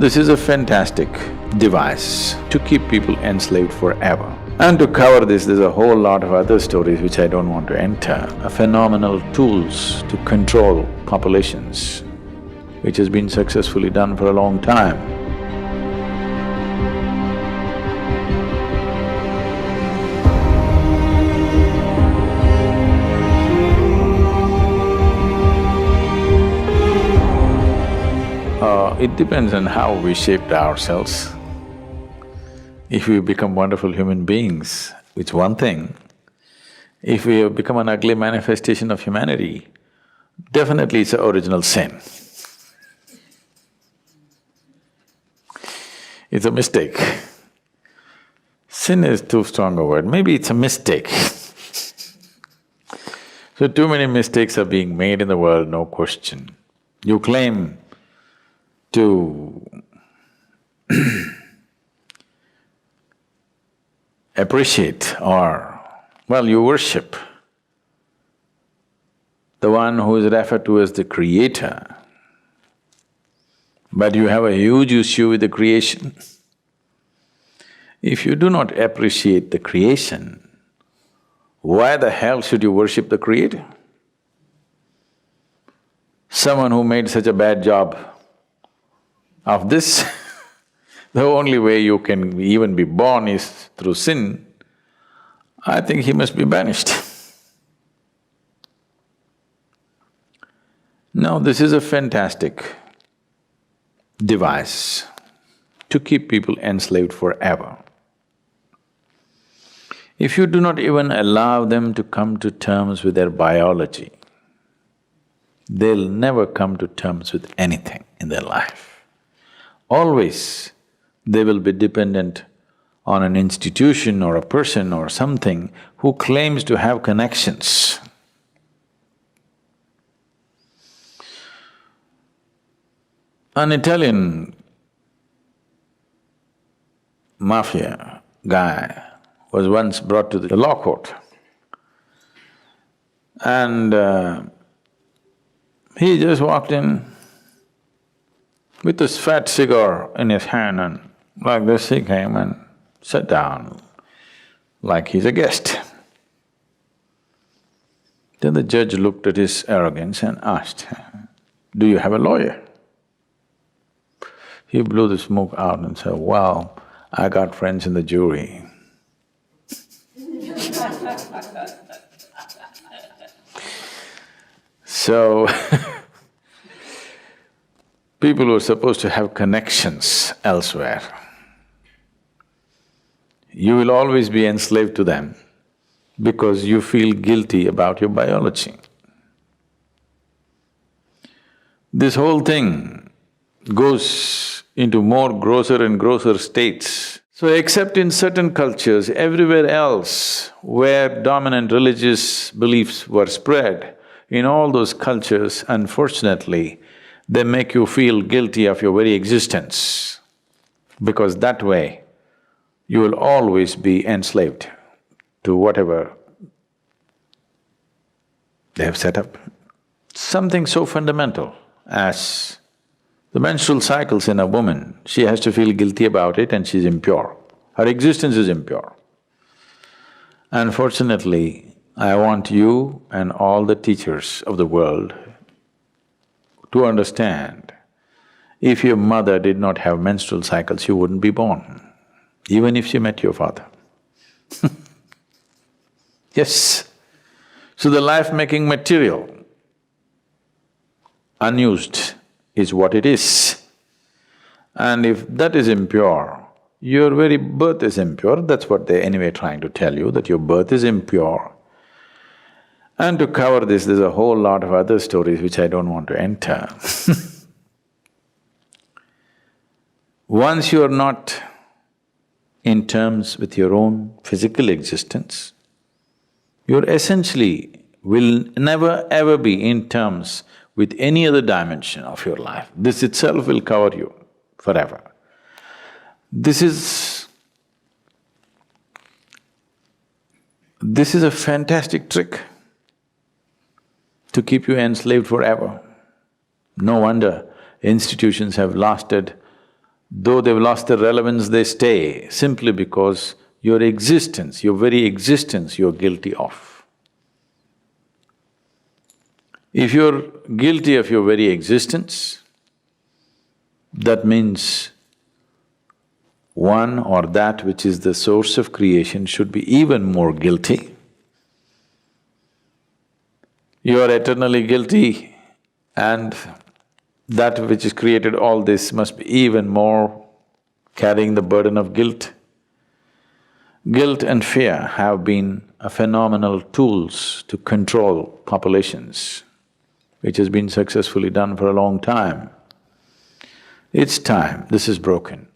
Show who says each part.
Speaker 1: This is a fantastic device to keep people enslaved forever. And to cover this, there's a whole lot of other stories which I don't want to enter. Phenomenal tools to control populations, which has been successfully done for a long time. It depends on how we shaped ourselves. If we become wonderful human beings, it's one thing. If we have become an ugly manifestation of humanity, definitely it's an original sin. It's a mistake. Sin is too strong a word, maybe it's a mistake. So too many mistakes are being made in the world, no question. You claim to appreciate or, well, you worship the one who is referred to as the creator, but you have a huge issue with the creation. If you do not appreciate the creation, why the hell should you worship the creator? Someone who made such a bad job of this, the only way you can even be born is through sin, I think he must be banished. Now, this is a fantastic device to keep people enslaved forever. If you do not even allow them to come to terms with their biology, they'll never come to terms with anything in their life. Always they will be dependent on an institution or a person or something who claims to have connections. An Italian mafia guy was once brought to the law court and he just walked in with this fat cigar in his hand, and like this he came and sat down like he's a guest. Then the judge looked at his arrogance and asked, "Do you have a lawyer?" He blew the smoke out and said, "Well, I got friends in the jury." So people who are supposed to have connections elsewhere, you will always be enslaved to them because you feel guilty about your biology. This whole thing goes into more grosser and grosser states. So except in certain cultures, everywhere else where dominant religious beliefs were spread, in all those cultures, unfortunately, they make you feel guilty of your very existence, because that way you will always be enslaved to whatever they have set up. Something so fundamental as the menstrual cycles in a woman, she has to feel guilty about it and she's impure. Her existence is impure. Unfortunately, I want you and all the teachers of the world to understand, if your mother did not have menstrual cycles, you wouldn't be born, even if she met your father. Yes. So the life-making material, unused, is what it is. And if that is impure, your very birth is impure, that's what they're anyway trying to tell you, that your birth is impure. And to cover this, there's a whole lot of other stories which I don't want to enter. Once you are not in terms with your own physical existence, you're essentially will never ever be in terms with any other dimension of your life. This itself will cover you forever. This is a fantastic trick to keep you enslaved forever. No wonder institutions have lasted Though they've lost their relevance, they stay simply because your existence, your very existence, you're guilty of. If you're guilty of your very existence, that means one or that which is the source of creation should be even more guilty. You are eternally guilty, and that which has created all this must be even more carrying the burden of guilt. Guilt and fear have been a phenomenal tools to control populations, which has been successfully done for a long time. It's time this is broken.